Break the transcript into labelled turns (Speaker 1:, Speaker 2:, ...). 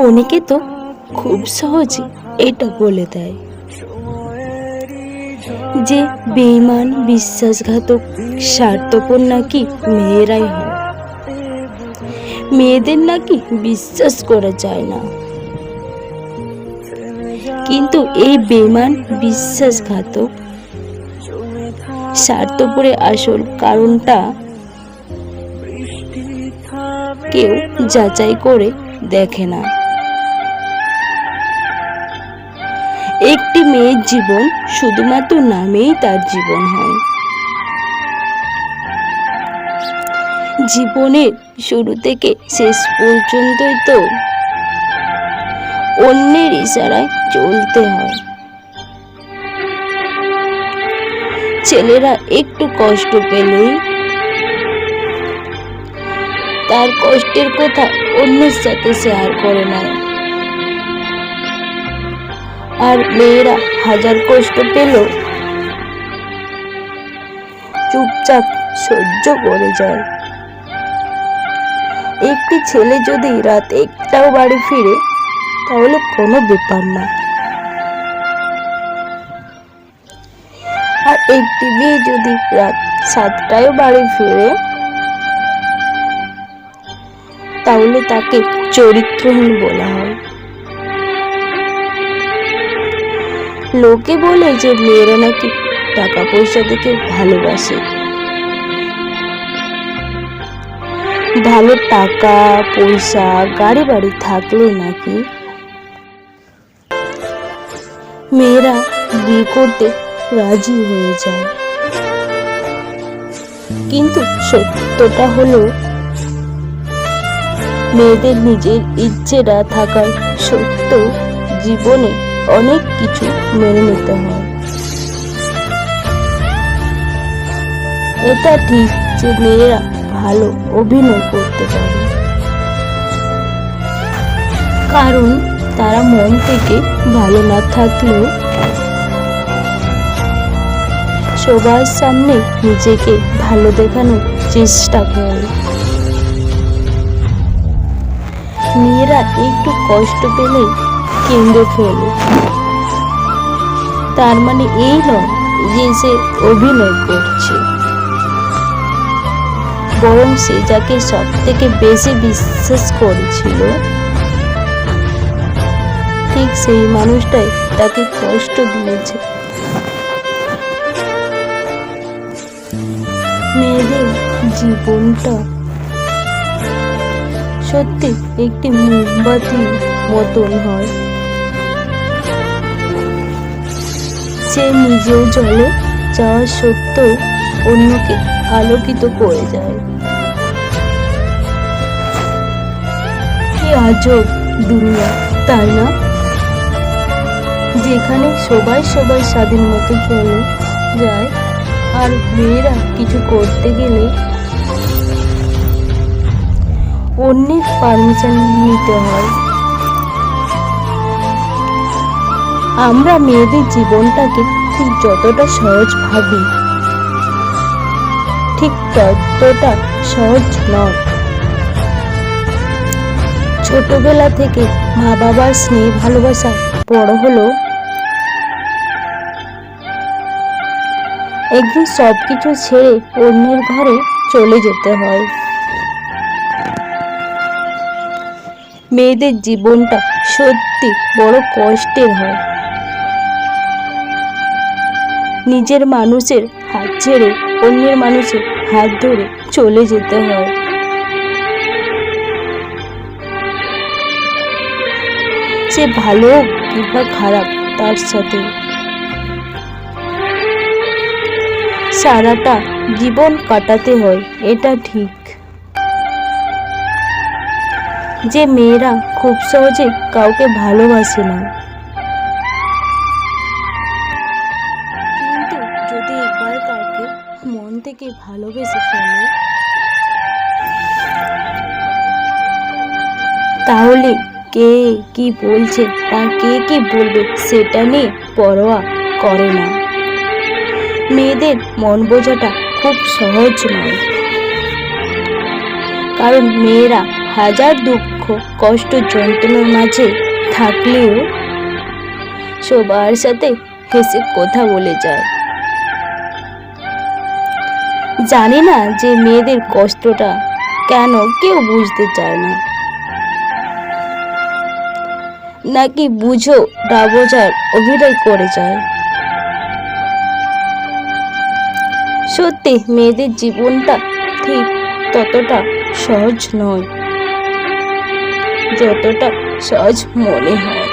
Speaker 1: অনেকে তো খুব সহজে এটা বলে দেয় যে বেঈমান, বিশ্বাসঘাতক, স্বার্থপর নাকি মেয়েরাই হয়। মেয়েদের নাকি বিশ্বাস করা যায় না। কিন্তু এই বেঈমান, বিশ্বাসঘাতক, স্বার্থপরের আসল কারণটা কেউ যাচাই করে দেখে না। একটি মেয়ের জীবন শুধুমাত্র নামেই তার জীবন হয়। জীবনের শুরু থেকে শেষ পর্যন্তই তো অন্যের ইশারায় চলতে হয়। ছেলেরা একটু কষ্ট পেলেই তার কষ্টের কথা অন্যের সাথে শেয়ার করে নেয়, আর মেয়েরা হাজার কষ্ট পেলেও চুপচাপ সহ্য করে যায়। একটি ছেলে যদি রাত একটাও বাড়ি ফিরে তাহলে কোনো ব্যাপার না, আর একটি মেয়ে যদি রাত 7টায় বাড়ি ফিরে তাহলে তাকে চরিত্রহীন বলা হয়। লোকে বলে যে মেয়েরা নাকি টাকা পয়সা দেখে ভালোবাসে। ভালো টাকা পয়সা, গাড়ি বাড়ি থাকলে নাকি মেয়েরা বিয়ে করতে রাজি হয়ে যায়। কিন্তু সত্যটা হলো মেয়েদের নিজের ইচ্ছে না থাকার সত্ত্বেও জীবনে অনেক কিছু মেনে নিতে হয়। এটা ঠিক যে মেয়েরা ভালো অভিনয় করতে পারে, কারণ তারা মন থেকে ভালো না থাকলেও সবার সামনে নিজেকে ভালো দেখানোর চেষ্টা করে। মেয়েরা একটু কষ্ট পেলেই কেঁদে ফেলে, তার মানে এই নয় যে সে অভিনয় করছে, বরং সে যাকে সব থেকে বেশি বিশ্বাস করেছিল ঠিক সেই মানুষটাই তাকে কষ্ট দিয়েছে। মেয়েদের জীবনটা সত্যি একটি মোমবাতি মতন হয়, সে নিজেও জ্বলে যাওয়া সত্ত্বেও অন্যকে আলোকিত করে যায়। কি আজব দুনিয়া, তাই না? যেখানে সবাই স্বাধীন মতো চলে যায়, আর মেয়েরা কিছু করতে গেলে অন্যের পারমিশন নিতে হয়। আমরা মেয়েদের জীবনটাকে ঠিক যতটা সহজ ভাবি, ঠিক ততটা সহজ নয়। ছোটবেলা থেকে মা বাবার স্নেহ ভালোবাসা বড় হলো, একদিন সবকিছু ছেড়ে অন্যের ঘরে চলে যেতে হয়। মেয়েদের জীবনটা সত্যি বড় কষ্টের হয়। নিজের মানুষের হাত ছেড়ে অন্যের মানুষের হাত ধরে চলে যেতে হয়। সে ভালো কিংবা খারাপ, তার সাথে সারাটা জীবন কাটাতে হয়, এটা ঠিক। যে মেয়েরা খুব সহজে কাউকে ভালোবাসে না, কিন্তু যদি একবার কাউকে মন থেকে ভালোবেসে ফেলে তাহলে কে কি বলছে বা কে কি বলবে সেটা নিয়ে পরোয়া করে না। মেয়েদের মন বোঝাটা খুব সহজ নয়, কারণ মেয়েরা হাজার দুঃখ দুঃখ কষ্ট যন্ত্রণার মাঝে থাকলেও সবার সাথে হেসে কথা বলে যায়। জানি না যে মেয়েদের কষ্টটা কেন কেউ বুঝতে চায় না, নাকি বুঝো না বোঝার অভিনয় করে যায়। সত্যি মেয়েদের জীবনটা ঠিক ততটা সহজ নয় যতটা সহজ মনে হয়।